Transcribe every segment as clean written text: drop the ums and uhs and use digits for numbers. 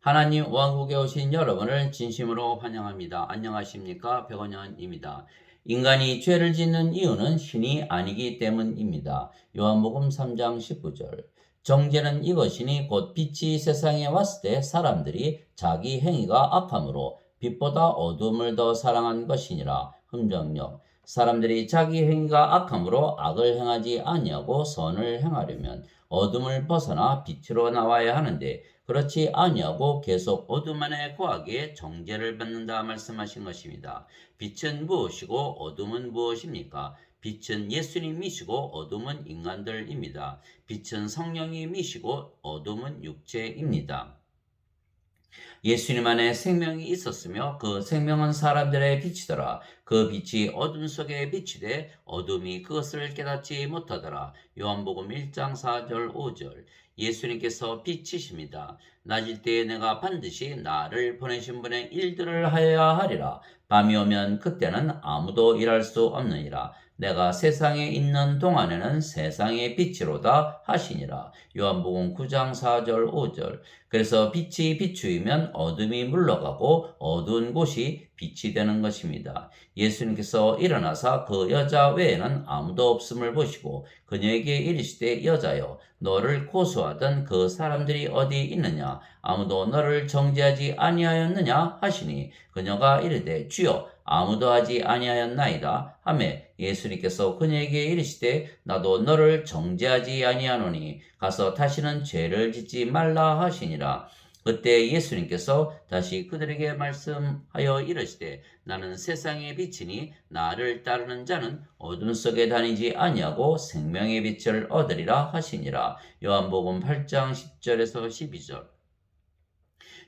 하나님 왕국에 오신 여러분을 진심으로 환영합니다. 안녕하십니까? 백원현입니다. 인간이 죄를 짓는 이유는 신이 아니기 때문입니다. 요한복음 3장 19절. 정죄는 이것이니 곧 빛이 세상에 왔을 때 사람들이 자기 행위가 악함으로 빛보다 어둠을 더 사랑한 것이니라. 흠정역. 사람들이 자기 행위가 악함으로 악을 행하지 아니하고 선을 행하려면 어둠을 벗어나 빛으로 나와야 하는데 그렇지 아니하고 계속 어둠 안에 거하기에 정죄를 받는다 말씀하신 것입니다. 빛은 무엇이고 어둠은 무엇입니까? 빛은 예수님이시고 어둠은 인간들입니다. 빛은 성령님이시고 어둠은 육체입니다. 예수님 안에 생명이 있었으며 그 생명은 사람들의 빛이더라. 그 빛이 어둠 속에 비치되 어둠이 그것을 깨닫지 못하더라. 요한복음 1장 4절 5절. 예수님께서 빛이십니다. 낮일 때에 내가 반드시 나를 보내신 분의 일들을 하여야 하리라. 밤이 오면 그때는 아무도 일할 수 없느니라. 내가 세상에 있는 동안에는 세상의 빛이로다 하시니라. 요한복음 9장 4절 5절. 그래서 빛이 비추이면 어둠이 물러가고 어두운 곳이 빛이 되는 것입니다. 예수님께서 일어나사 그 여자 외에는 아무도 없음을 보시고 그녀에게 이르시되 여자여 너를 고소하던 그 사람들이 어디 있느냐 아무도 너를 정죄하지 아니하였느냐 하시니 그녀가 이르되 주여 아무도 하지 아니하였나이다 하매 예수님께서 그녀에게 이르시되 나도 너를 정죄하지 아니하노니 가서 다시는 죄를 짓지 말라 하시니라. 그때 예수님께서 다시 그들에게 말씀하여 이르시되 나는 세상의 빛이니 나를 따르는 자는 어둠 속에 다니지 아니하고 생명의 빛을 얻으리라 하시니라. 요한복음 8장 10절에서 12절.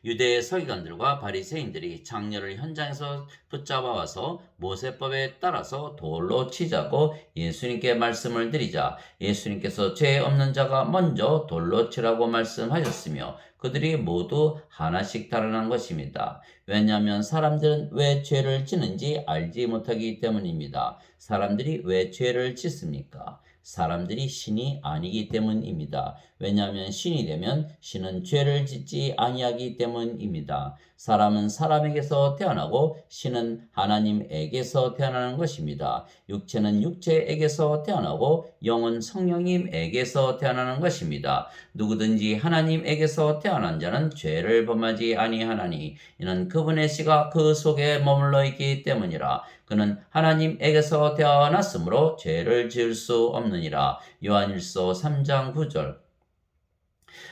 유대의 서기관들과 바리새인들이 장녀를 현장에서 붙잡아 와서 모세법에 따라서 돌로 치자고 예수님께 말씀을 드리자 예수님께서 죄 없는 자가 먼저 돌로 치라고 말씀하셨으며 그들이 모두 하나씩 달아난 것입니다. 왜냐하면 사람들은 왜 죄를 짓는지 알지 못하기 때문입니다. 사람들이 왜 죄를 짓습니까? 사람들이 신이 아니기 때문입니다. 왜냐하면 신이 되면 신은 죄를 짓지 아니하기 때문입니다. 사람은 사람에게서 태어나고 신은 하나님에게서 태어나는 것입니다. 육체는 육체에게서 태어나고 영은 성령님에게서 태어나는 것입니다. 누구든지 하나님에게서 태어난 자는 죄를 범하지 아니하나니 이는 그분의 씨가 그 속에 머물러 있기 때문이라. 그는 하나님에게서 태어났으므로 죄를 지을 수 없느니라. 요한일서 3장 9절.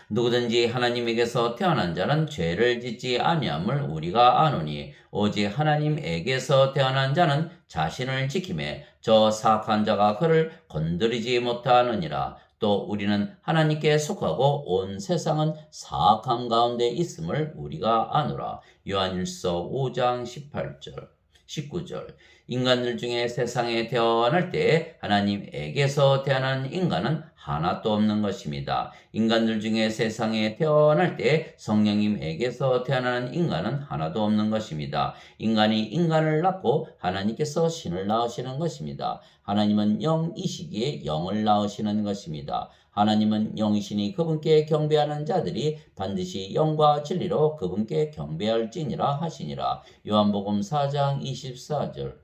누구든지 하나님에게서 태어난 자는 죄를 짓지 아니함을 우리가 아노니 오직 하나님에게서 태어난 자는 자신을 지킴에 저 사악한 자가 그를 건드리지 못하느니라. 또 우리는 하나님께 속하고 온 세상은 사악함 가운데 있음을 우리가 아노라. 요한일서 5장 18절 19절. 인간들 중에 세상에 태어날 때 하나님에게서 태어난 인간은 하나도 없는 것입니다. 인간들 중에 세상에 태어날 때 성령님에게서 태어나는 인간은 하나도 없는 것입니다. 인간이 인간을 낳고 하나님께서 신을 낳으시는 것입니다. 하나님은 영이시기에 영을 낳으시는 것입니다. 하나님은 영이시니 그분께 경배하는 자들이 반드시 영과 진리로 그분께 경배할지니라 하시니라. 요한복음 4장 24절.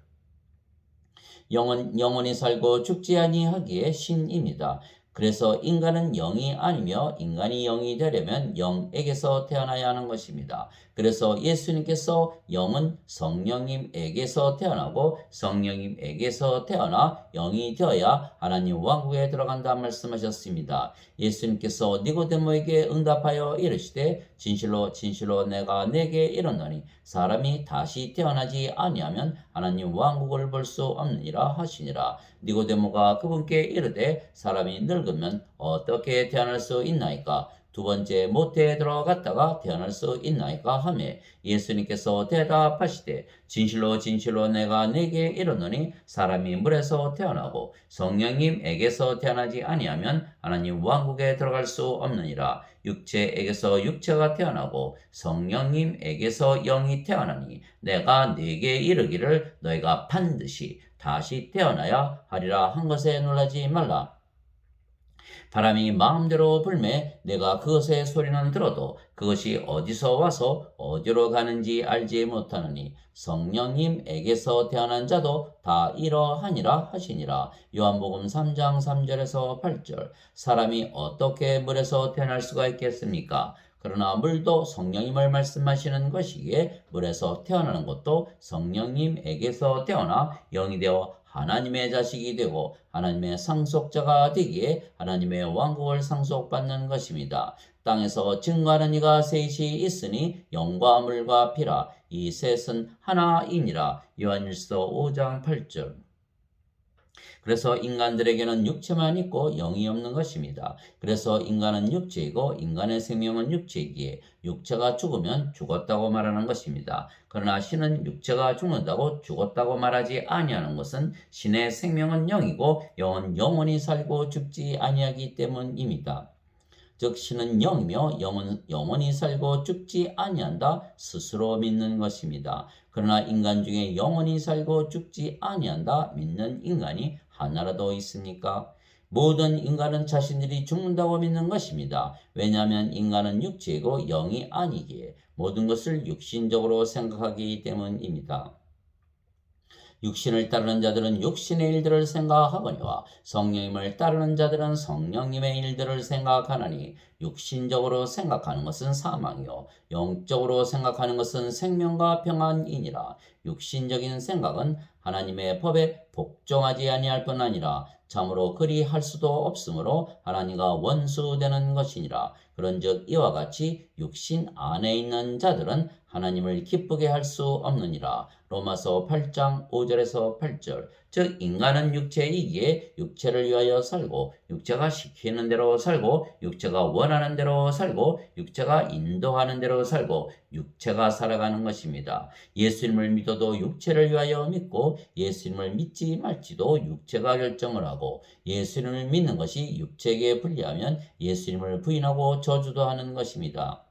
영은 영원히 살고 죽지 아니하기에 신입니다. 그래서 인간은 영이 아니며 인간이 영이 되려면 영에게서 태어나야 하는 것입니다. 그래서 예수님께서 영은 성령님에게서 태어나고 성령님에게서 태어나 영이 되어야 하나님 왕국에 들어간다 말씀하셨습니다. 예수님께서 니고데모에게 응답하여 이르시되 진실로 진실로 내가 내게 이르노니 사람이 다시 태어나지 아니하면 하나님 왕국을 볼 수 없느니라 하시니라. 니고데모가 그분께 이르되 사람이 늙으면 어떻게 태어날 수 있나이까? 두 번째 모태에 들어갔다가 태어날 수 있나이까 하매 예수님께서 대답하시되 진실로 진실로 내가 네게 이르노니 사람이 물에서 태어나고 성령님에게서 태어나지 아니하면 하나님 왕국에 들어갈 수 없느니라. 육체에게서 육체가 태어나고 성령님에게서 영이 태어나니 내가 네게 이르기를 너희가 반드시 다시 태어나야 하리라 한 것에 놀라지 말라. 바람이 마음대로 불매 내가 그것의 소리는 들어도 그것이 어디서 와서 어디로 가는지 알지 못하느니 성령님에게서 태어난 자도 다 이러하니라 하시니라. 요한복음 3장 3절에서 8절. 사람이 어떻게 물에서 태어날 수가 있겠습니까? 그러나 물도 성령님을 말씀하시는 것이기에 물에서 태어나는 것도 성령님에게서 태어나 영이 되어 하나님의 자식이 되고 하나님의 상속자가 되기에 하나님의 왕국을 상속받는 것입니다. 땅에서 증거하는 이가 셋이 있으니 영과 물과 피라. 이 셋은 하나이니라. 요한일서 5장 8절. 그래서 인간들에게는 육체만 있고 영이 없는 것입니다. 그래서 인간은 육체이고 인간의 생명은 육체이기에 육체가 죽으면 죽었다고 말하는 것입니다. 그러나 신은 육체가 죽는다고 죽었다고 말하지 아니하는 것은 신의 생명은 영이고 영은 영원히 살고 죽지 아니하기 때문입니다. 즉 신은 영이며 영은 영원히 살고 죽지 아니한다 스스로 믿는 것입니다. 그러나 인간 중에 영원히 살고 죽지 아니한다 믿는 인간이 하나라도 있습니까? 모든 인간은 자신들이 죽는다고 믿는 것입니다. 왜냐하면 인간은 육체이고 영이 아니기에 모든 것을 육신적으로 생각하기 때문입니다. 육신을 따르는 자들은 육신의 일들을 생각하거니와 성령님을 따르는 자들은 성령님의 일들을 생각하나니 육신적으로 생각하는 것은 사망이요 영적으로 생각하는 것은 생명과 평안이니라. 육신적인 생각은 하나님의 법에 복종하지 아니할 뿐 아니라 참으로 그리 할 수도 없으므로 하나님과 원수되는 것이니라. 그런즉 이와 같이 육신 안에 있는 자들은 하나님을 기쁘게 할 수 없느니라. 로마서 8장 5절에서 8절. 즉 인간은 육체이기에 육체를 위하여 살고 육체가 시키는 대로 살고 육체가 원하는 대로 살고 육체가 인도하는 대로 살고 육체가 살아가는 것입니다. 예수님을 믿어도 육체를 위하여 믿고 예수님을 믿지 말지도 육체가 결정을 하고 예수님을 믿는 것이 육체에게 불리하면 예수님을 부인하고 저주도 하는 것입니다.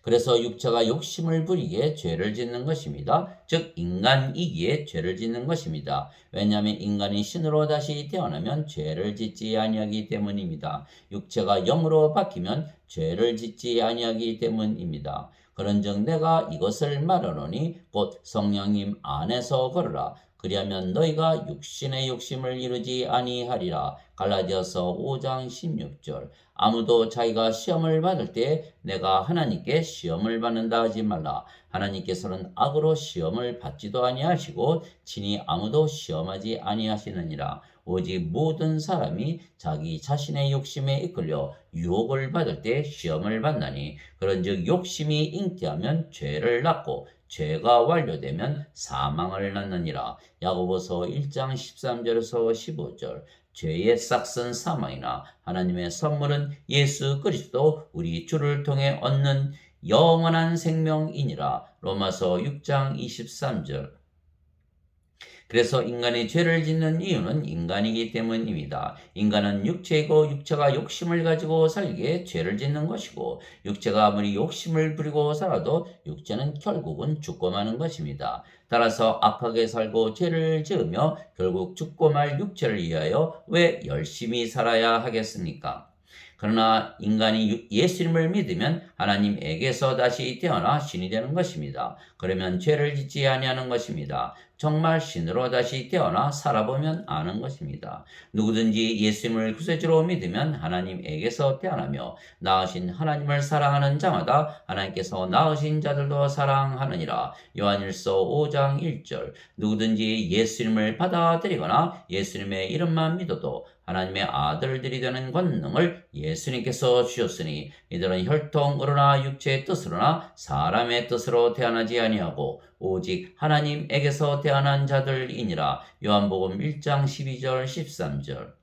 그래서 육체가 욕심을 부리기에 죄를 짓는 것입니다. 즉 인간이기에 죄를 짓는 것입니다. 왜냐하면 인간이 신으로 다시 태어나면 죄를 짓지 아니하기 때문입니다. 육체가 영으로 바뀌면 죄를 짓지 아니하기 때문입니다. 그런즉 내가 이것을 말하노니 곧 성령님 안에서 걸으라. 그리하면 너희가 육신의 욕심을 이루지 아니하리라. 갈라디아서 5장 16절. 아무도 자기가 시험을 받을 때 내가 하나님께 시험을 받는다 하지 말라. 하나님께서는 악으로 시험을 받지도 아니하시고 친히 아무도 시험하지 아니하시느니라. 오직 모든 사람이 자기 자신의 욕심에 이끌려 유혹을 받을 때 시험을 받나니 그런즉 욕심이 잉태하면 죄를 낳고 죄가 완료되면 사망을 낳느니라. 야고보서 1장 13절에서 15절. 죄의 싹은 사망이나 하나님의 선물은 예수 그리스도 우리 주를 통해 얻는 영원한 생명이니라. 로마서 6장 23절. 그래서 인간이 죄를 짓는 이유는 인간이기 때문입니다. 인간은 육체이고 육체가 욕심을 가지고 살기에 죄를 짓는 것이고 육체가 아무리 욕심을 부리고 살아도 육체는 결국은 죽고 마는 것입니다. 따라서 악하게 살고 죄를 지으며 결국 죽고 말 육체를 위하여 왜 열심히 살아야 하겠습니까? 그러나 인간이 예수님을 믿으면 하나님에게서 다시 태어나 신이 되는 것입니다. 그러면 죄를 짓지 아니하는 것입니다. 정말 신으로 다시 태어나 살아보면 아는 것입니다. 누구든지 예수님을 구세주로 믿으면 하나님에게서 태어나며 낳으신 하나님을 사랑하는 자마다 하나님께서 낳으신 자들도 사랑하느니라. 요한일서 5장 1절. 누구든지 예수님을 받아들이거나 예수님의 이름만 믿어도 하나님의 아들들이 되는 권능을 예수님께서 주셨으니 이들은 혈통으로나 육체의 뜻으로나 사람의 뜻으로 태어나지 아니하고 오직 하나님에게서 태어난 자들이니라. 요한복음 1장 12절 13절.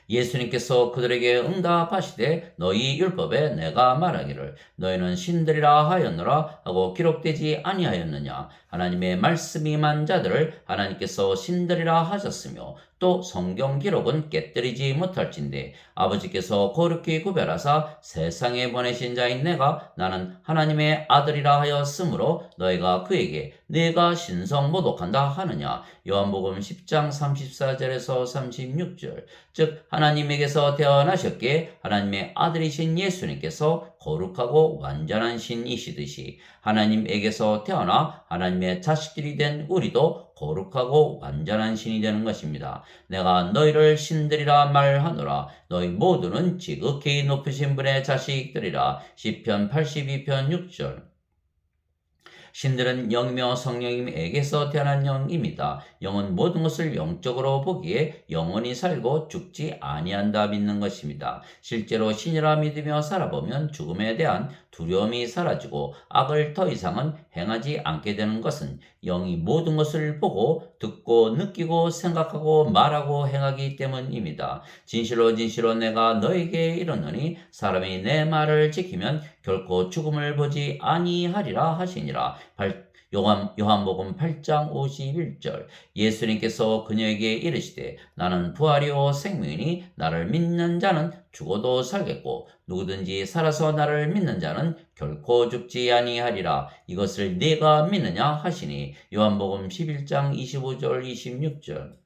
예수님께서 그들에게 응답하시되 너희 율법에 내가 말하기를 너희는 신들이라 하였노라 하고 기록되지 아니하였느냐. 하나님의 말씀이 임한 자들을 하나님께서 신들이라 하셨으며 또 성경 기록은 깨뜨리지 못할진대 아버지께서 거룩히 구별하사 세상에 보내신 자인 내가 나는 하나님의 아들이라 하였으므로 너희가 그에게 내가 신성 모독한다 하느냐. 요한복음 10장 34절에서 36절. 즉 하나님에게서 태어나셨기에 하나님의 아들이신 예수님께서 거룩하고 완전한 신이시듯이 하나님에게서 태어나 하나님의 자식들이 된 우리도 거룩하고 완전한 신이 되는 것입니다. 내가 너희를 신들이라 말하노라. 너희 모두는 지극히 높으신 분의 자식들이라. 시편 82편 6절. 신들은 영이며 성령님에게서 태어난 영입니다. 영은 모든 것을 영적으로 보기에 영원히 살고 죽지 아니한다 믿는 것입니다. 실제로 신이라 믿으며 살아보면 죽음에 대한 두려움이 사라지고 악을 더 이상은 행하지 않게 되는 것은 영이 모든 것을 보고 듣고 느끼고 생각하고 말하고 행하기 때문입니다. 진실로 진실로 내가 너에게 이르노니 사람이 내 말을 지키면 결코 죽음을 보지 아니하리라 하시니라. 요한복음 8장 51절. 예수님께서 그녀에게 이르시되 나는 부활이요 생명이니 나를 믿는 자는 죽어도 살겠고 누구든지 살아서 나를 믿는 자는 결코 죽지 아니하리라. 이것을 네가 믿느냐 하시니. 요한복음 11장 25절 26절.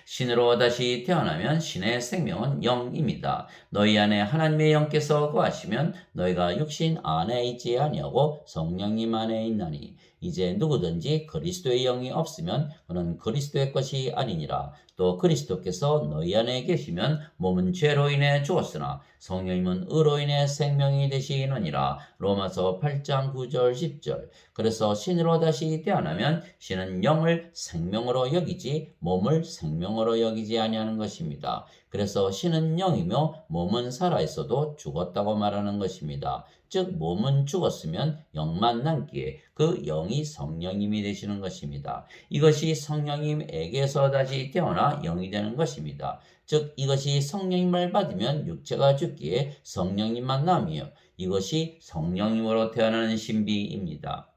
신으로 다시 태어나면 신의 생명은 영입니다. 너희 안에 하나님의 영께서 거하시면 너희가 육신 안에 있지 아니하고 성령님 안에 있나니. 이제 누구든지 그리스도의 영이 없으면 그는 그리스도의 것이 아니니라. 또 그리스도께서 너희 안에 계시면 몸은 죄로 인해 죽었으나 성령님은 의로 인해 생명이 되시느니라. 로마서 8장 9절 10절. 그래서 신으로 다시 태어나면 신은 영을 생명으로 여기지 몸을 생명으로 여기지 아니하는 것입니다. 그래서 신은 영이며 몸은 살아있어도 죽었다고 말하는 것입니다. 즉 몸은 죽었으면 영만 남기에 그 영이 성령님이 되시는 것입니다. 이것이 성령님에게서 다시 태어나 영이 되는 것입니다. 즉 이것이 성령님을 받으면 육체가 죽기에 성령님만 남이요. 이것이 성령님으로 태어나는 신비입니다.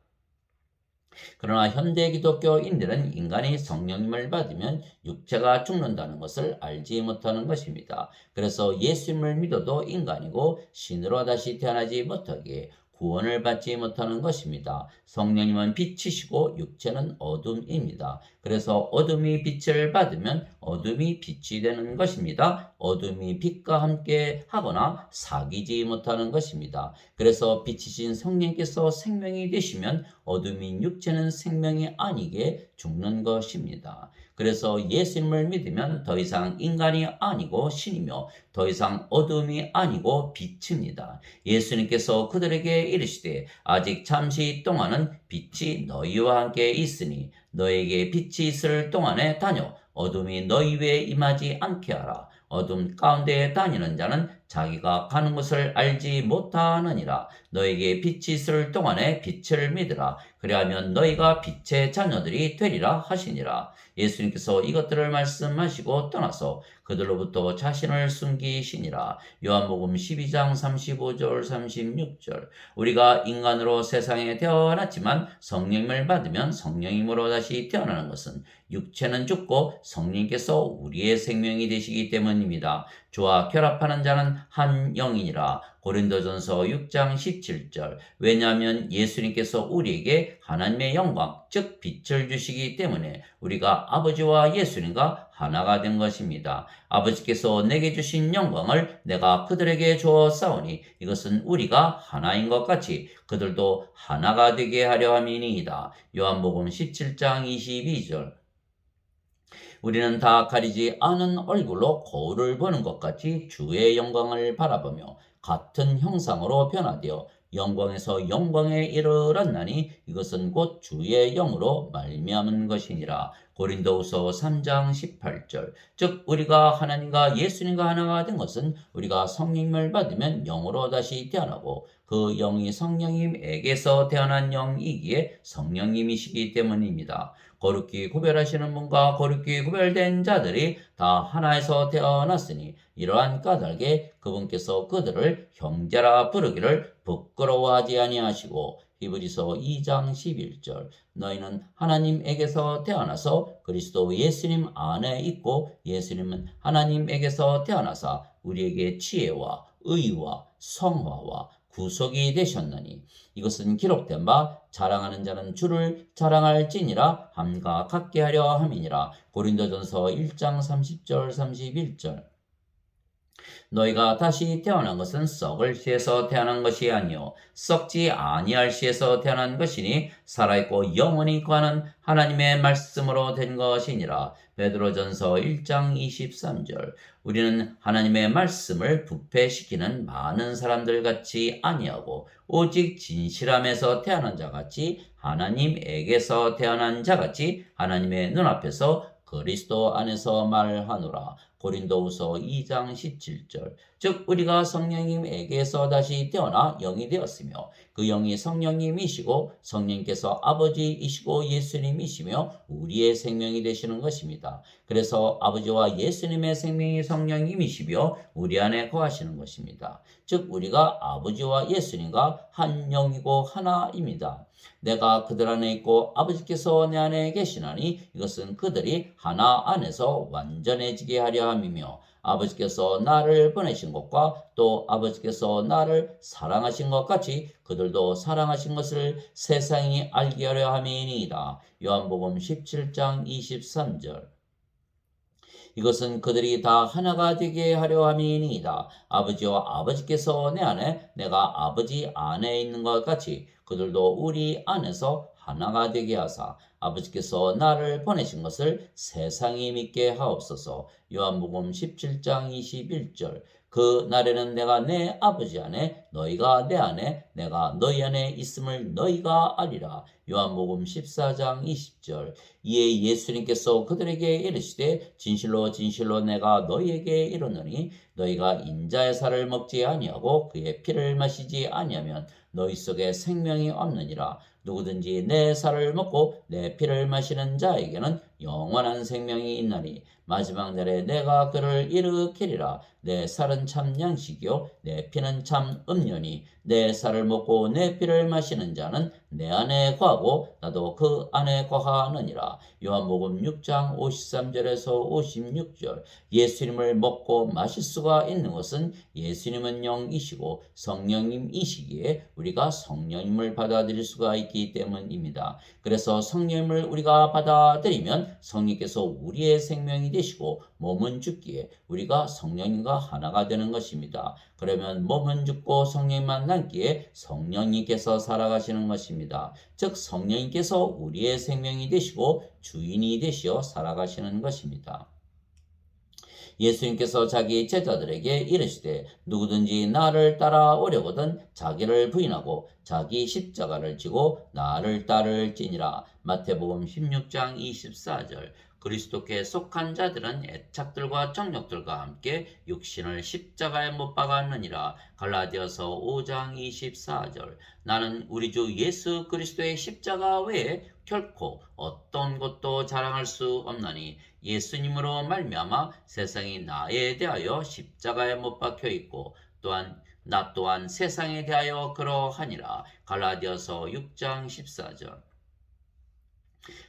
그러나 현대 기독교인들은 인간이 성령님을 받으면 육체가 죽는다는 것을 알지 못하는 것입니다. 그래서 예수님을 믿어도 인간이고 신으로 다시 태어나지 못하기에 구원을 받지 못하는 것입니다. 성령님은 빛이시고 육체는 어둠입니다. 그래서 어둠이 빛을 받으면 어둠이 빛이 되는 것입니다. 어둠이 빛과 함께 하거나 사귀지 못하는 것입니다. 그래서 빛이신 성령께서 생명이 되시면 어둠인 육체는 생명이 아니게 죽는 것입니다. 그래서 예수님을 믿으면 더 이상 인간이 아니고 신이며 더 이상 어둠이 아니고 빛입니다. 예수님께서 그들에게 이르시되 아직 잠시 동안은 빛이 너희와 함께 있으니 너에게 빛이 있을 동안에 다녀 어둠이 너희 위에 임하지 않게 하라. 어둠 가운데 다니는 자는 자기가 가는 곳을 알지 못하느니라. 너에게 빛이 있을 동안에 빛을 믿으라. 그리하면 너희가 빛의 자녀들이 되리라 하시니라. 예수님께서 이것들을 말씀하시고 떠나서 그들로부터 자신을 숨기시니라. 요한복음 12장 35절 36절. 우리가 인간으로 세상에 태어났지만 성령님을 받으면 성령님으로 다시 태어나는 것은 육체는 죽고 성령께서 우리의 생명이 되시기 때문입니다. 주와 결합하는 자는 한 영이니라. 고린도전서 6장 17절. 왜냐하면 예수님께서 우리에게 하나님의 영광, 즉 빛을 주시기 때문에 우리가 아버지와 예수님과 하나가 된 것입니다. 아버지께서 내게 주신 영광을 내가 그들에게 주었사오니 이것은 우리가 하나인 것 같이 그들도 하나가 되게 하려 함이니이다. 요한복음 17장 22절. 우리는 다 가리지 않은 얼굴로 거울을 보는 것 같이 주의 영광을 바라보며 같은 형상으로 변화되어 영광에서 영광에 이르렀나니 이것은 곧 주의 영으로 말미암은 것이니라. 고린도후서 3장 18절. 즉 우리가 하나님과 예수님과 하나가 된 것은 우리가 성령님을 받으면 영으로 다시 태어나고 그 영이 성령님에게서 태어난 영이기에 성령님이시기 때문입니다. 거룩히 구별하시는 분과 거룩히 구별된 자들이 다 하나에서 태어났으니 이러한 까닭에 그분께서 그들을 형제라 부르기를 부끄러워하지 아니하시고 히브리서 2장 11절. 너희는 하나님에게서 태어나서 그리스도 예수님 안에 있고 예수님은 하나님에게서 태어나사 우리에게 지혜와 의와 성화와 구속이 되셨느니 이것은 기록된 바 자랑하는 자는 주를 자랑할지니라 함과 같게 하려 함이니라. 고린도전서 1장 30절 31절. 너희가 다시 태어난 것은 썩을 씨에서 태어난 것이 아니요 썩지 아니할 씨에서 태어난 것이니 살아있고 영원히 거하는 하나님의 말씀으로 된 것이니라. 베드로전서 1장 23절. 우리는 하나님의 말씀을 부패시키는 많은 사람들 같이 아니하고 오직 진실함에서 태어난 자 같이 하나님에게서 태어난 자 같이 하나님의 눈앞에서 그리스도 안에서 말하노라. 고린도후서 2장 17절. 즉 우리가 성령님에게서 다시 태어나 영이 되었으며 그 영이 성령님이시고 성령께서 아버지이시고 예수님이시며 우리의 생명이 되시는 것입니다. 그래서 아버지와 예수님의 생명이 성령님이시며 우리 안에 거하시는 것입니다. 즉 우리가 아버지와 예수님과 한 영이고 하나입니다. 내가 그들 안에 있고 아버지께서 내 안에 계시나니 이것은 그들이 하나 안에서 완전해지게 하려 함이며 아버지께서 나를 보내신 것과 또 아버지께서 나를 사랑하신 것 같이 그들도 사랑하신 것을 세상이 알게 하려 함이니이다. 요한복음 17장 23절. 이것은 그들이 다 하나가 되게 하려 함이니이다. 아버지와 아버지께서 내 안에 내가 아버지 안에 있는 것 같이 그들도 우리 안에서 하나가 되게 하사 아버지께서 나를 보내신 것을 세상이 믿게 하옵소서. 요한복음 17장 21절. 그 날에는 내가 내 아버지 안에 너희가 내 안에 내가 너희 안에 있음을 너희가 알리라. 요한복음 14장 20절. 이에 예수님께서 그들에게 이르시되 진실로 진실로 내가 너희에게 이르노니 너희가 인자의 살을 먹지 아니하고 그의 피를 마시지 아니하면 너희 속에 생명이 없느니라. 누구든지 내 살을 먹고 내 피를 마시는 자에게는 영원한 생명이 있나니 마지막 날에 내가 그를 일으키리라. 내 살은 참 양식이요 내 피는 참 음료니 내 살을 먹고 내 피를 마시는 자는 내 안에 거하고 나도 그 안에 거하느니라. 요한복음 6장 53절에서 56절. 예수님을 먹고 마실 수가 있는 것은 예수님은 영이시고 성령님이시기에 우리가 성령님을 받아들일 수가 있기 때문입니다. 그래서 성령님을 우리가 받아들이면 성령께서 우리의 생명이 되시고 몸은 죽기에 우리가 성령님과 하나가 되는 것입니다. 그러면 몸은 죽고 성령만 남기에 성령님께서 살아가시는 것입니다. 즉 성령님께서 우리의 생명이 되시고 주인이 되시어 살아가시는 것입니다. 예수님께서 자기 제자들에게 이르시되 누구든지 나를 따라오려거든 자기를 부인하고 자기 십자가를 지고 나를 따를지니라. 마태복음 16장 24절. 그리스도께 속한 자들은 애착들과 정욕들과 함께 육신을 십자가에 못 박았느니라. 갈라디아서 5장 24절. 나는 우리 주 예수 그리스도의 십자가 외에 결코 어떤 것도 자랑할 수 없나니 예수님으로 말미암아 세상이 나에 대하여 십자가에 못 박혀 있고 또한 나 또한 세상에 대하여 그러하니라. 갈라디아서 6장 14절.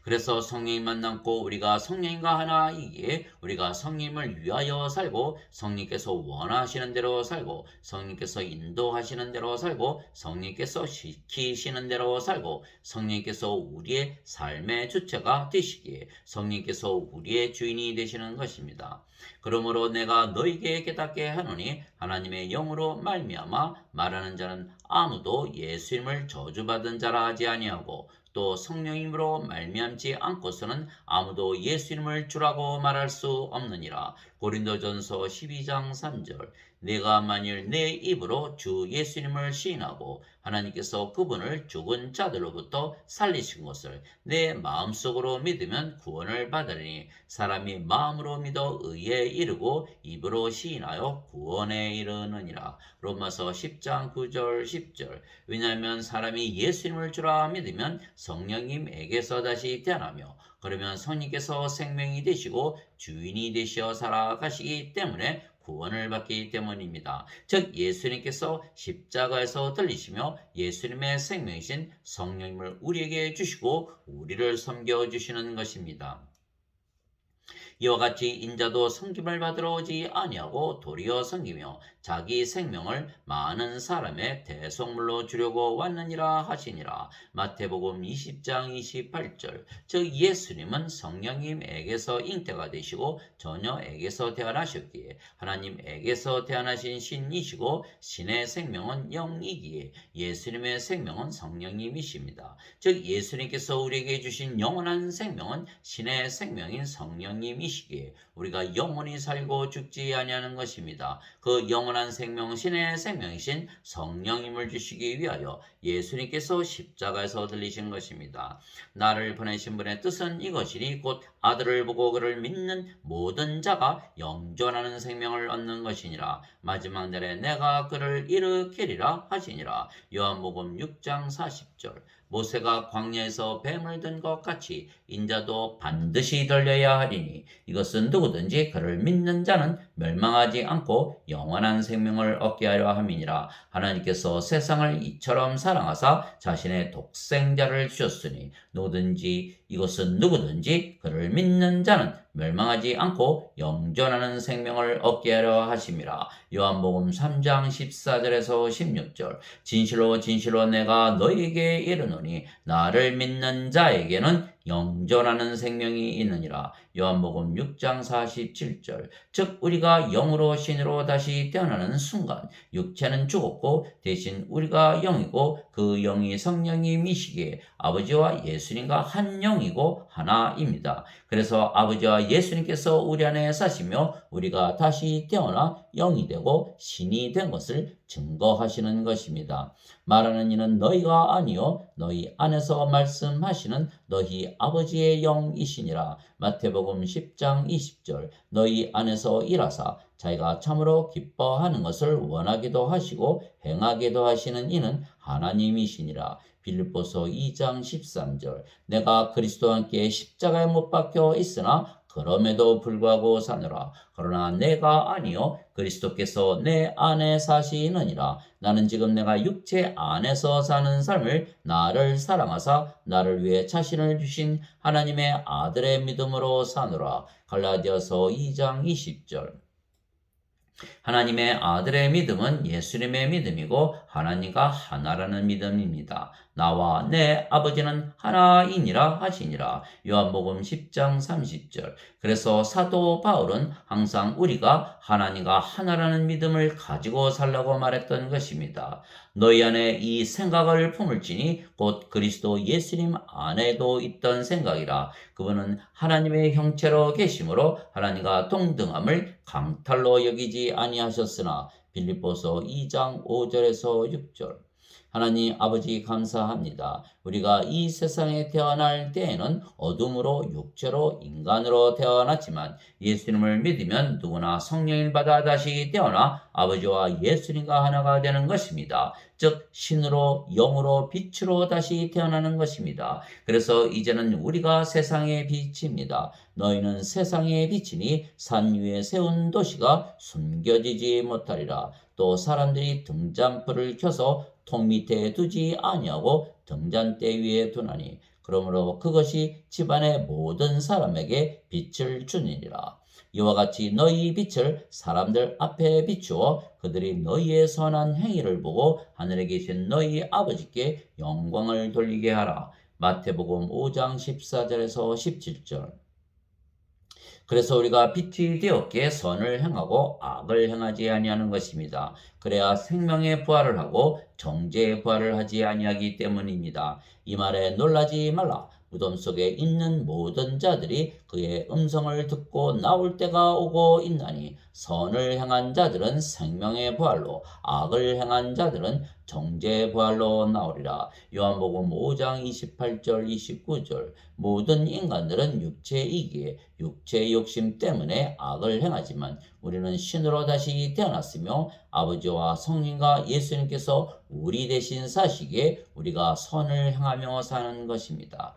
그래서 성령님만 남고 우리가 성령님과 하나이기에 우리가 성령님을 위하여 살고 성령님께서 원하시는 대로 살고 성령님께서 인도하시는 대로 살고 성령님께서 시키시는 대로 살고 성령님께서 우리의 삶의 주체가 되시기에 성령님께서 우리의 주인이 되시는 것입니다. 그러므로 내가 너희에게 깨닫게 하노니 하나님의 영으로 말미암아 말하는 자는 아무도 예수님을 저주받은 자라 하지 아니하고 또 성령님으로 말미암지 않고서는 아무도 예수님을 주라고 말할 수 없느니라. 고린도전서 12장 3절. 내가 만일 내 입으로 주 예수님을 시인하고 하나님께서 그분을 죽은 자들로부터 살리신 것을 내 마음속으로 믿으면 구원을 받으리니 사람이 마음으로 믿어 의에 이르고 입으로 시인하여 구원에 이르느니라. 로마서 10장 9절 10절. 왜냐하면 사람이 예수님을 주라 믿으면 성령님에게서 다시 태어나며 그러면 성령께서 생명이 되시고 주인이 되시어 살아가시기 때문에 구원을 받기 때문입니다. 즉 예수님께서 십자가에서 들리시며 예수님의 생명이신 성령님을 우리에게 주시고 우리를 섬겨주시는 것입니다. 이와 같이 인자도 섬김을 받으러 오지 아니하고 도리어 섬기며 자기 생명을 많은 사람의 대속물로 주려고 왔느니라 하시니라. 마태복음 20장 28절. 즉 예수님은 성령님에게서 잉태가 되시고 처녀에게서 태어나셨기에 하나님에게서 태어나신 신이시고 신의 생명은 영이기에 예수님의 생명은 성령님이십니다. 즉 예수님께서 우리에게 주신 영원한 생명은 신의 생명인 성령님이시기에 우리가 영원히 살고 죽지 아니하는 것입니다. 그 영원한 생명 신의 생명이신 성령님을 주시기 위하여 예수님께서 십자가에서 들리신 것입니다. 나를 보내신 분의 뜻은 이것이니 곧 아들을 보고 그를 믿는 모든 자가 영존하는 생명을 얻는 것이니라. 마지막 날에 내가 그를 일으키리라 하시니라. 요한복음 6장 40절. 모세가 광야에서 뱀을 든 것 같이 인자도 반드시 들려야 하리니 이것은 누구든지 그를 믿는 자는 멸망하지 않고 영원한 생명을 얻게 하려 함이니라. 하나님께서 세상을 이처럼 사랑하사 자신의 독생자를 주셨으니 이것은 누구든지 그를 믿는 자는 멸망하지 않고 영존하는 생명을 얻게 하려 하심이라. 요한복음 3장 14절에서 16절. 진실로 진실로 내가 너희에게 이르노니 나를 믿는 자에게는 영존하는 생명이 있느니라. 요한복음 6장 47절. 즉 우리가 영으로 신으로 다시 태어나는 순간 육체는 죽었고 대신 우리가 영이고 그 영이 성령님이시기에 아버지와 예수님과 한 영이고 하나입니다. 그래서 아버지와 예수님께서 우리 안에 사시며 우리가 다시 태어나 영이 되고 신이 된 것을 증거하시는 것입니다. 말하는 이는 너희가 아니요 너희 안에서 말씀하시는 너희 아버지의 영이시니라. 마태복음 10장 20절. 너희 안에서 일하사 자기가 참으로 기뻐하는 것을 원하기도 하시고 행하기도 하시는 이는 하나님이시니라. 빌립보서 2장 13절. 내가 그리스도와 함께 십자가에 못 박혀 있으나 그럼에도 불구하고 사느라. 그러나 내가 아니요 그리스도께서 내 안에 사시느니라. 나는 지금 내가 육체 안에서 사는 삶을 나를 사랑하사 나를 위해 자신을 주신 하나님의 아들의 믿음으로 사느라. 갈라디아서 2장 20절. 하나님의 아들의 믿음은 예수님의 믿음이고 하나님과 하나라는 믿음입니다. 나와 내 아버지는 하나이니라 하시니라. 요한복음 10장 30절. 그래서 사도 바울은 항상 우리가 하나님과 하나라는 믿음을 가지고 살라고 말했던 것입니다. 너희 안에 이 생각을 품을지니 곧 그리스도 예수님 안에도 있던 생각이라. 그분은 하나님의 형체로 계심으로 하나님과 동등함을 강탈로 여기지 아니하셨으나. 빌립보서 2장 5절에서 6절. 하나님 아버지 감사합니다. 우리가 이 세상에 태어날 때에는 어둠으로 육체로 인간으로 태어났지만 예수님을 믿으면 누구나 성령을 받아 다시 태어나 아버지와 예수님과 하나가 되는 것입니다. 즉 신으로 영으로 빛으로 다시 태어나는 것입니다. 그래서 이제는 우리가 세상의 빛입니다. 너희는 세상의 빛이니 산 위에 세운 도시가 숨겨지지 못하리라. 또 사람들이 등잔불을 켜서 통 밑에 두지 아니하고 등잔대 위에 두나니 그러므로 그것이 집안의 모든 사람에게 빛을 주니라. 이와 같이 너희 빛을 사람들 앞에 비추어 그들이 너희의 선한 행위를 보고 하늘에 계신 너희 아버지께 영광을 돌리게 하라. 마태복음 5장 14절에서 17절. 그래서 우리가 빛이 되었기에 선을 행하고 악을 행하지 아니하는 것입니다. 그래야 생명의 부활을 하고 정죄의 부활을 하지 아니하기 때문입니다. 이 말에 놀라지 말라. 무덤 속에 있는 모든 자들이 그의 음성을 듣고 나올 때가 오고 있나니 선을 행한 자들은 생명의 부활로 악을 행한 자들은 정죄의 부활로 나오리라. 요한복음 5장 28절 29절. 모든 인간들은 육체이기에 육체의 욕심 때문에 악을 행하지만 우리는 신으로 다시 태어났으며 아버지와 성령과 예수님께서 우리 대신 사시기에 우리가 선을 행하며 사는 것입니다.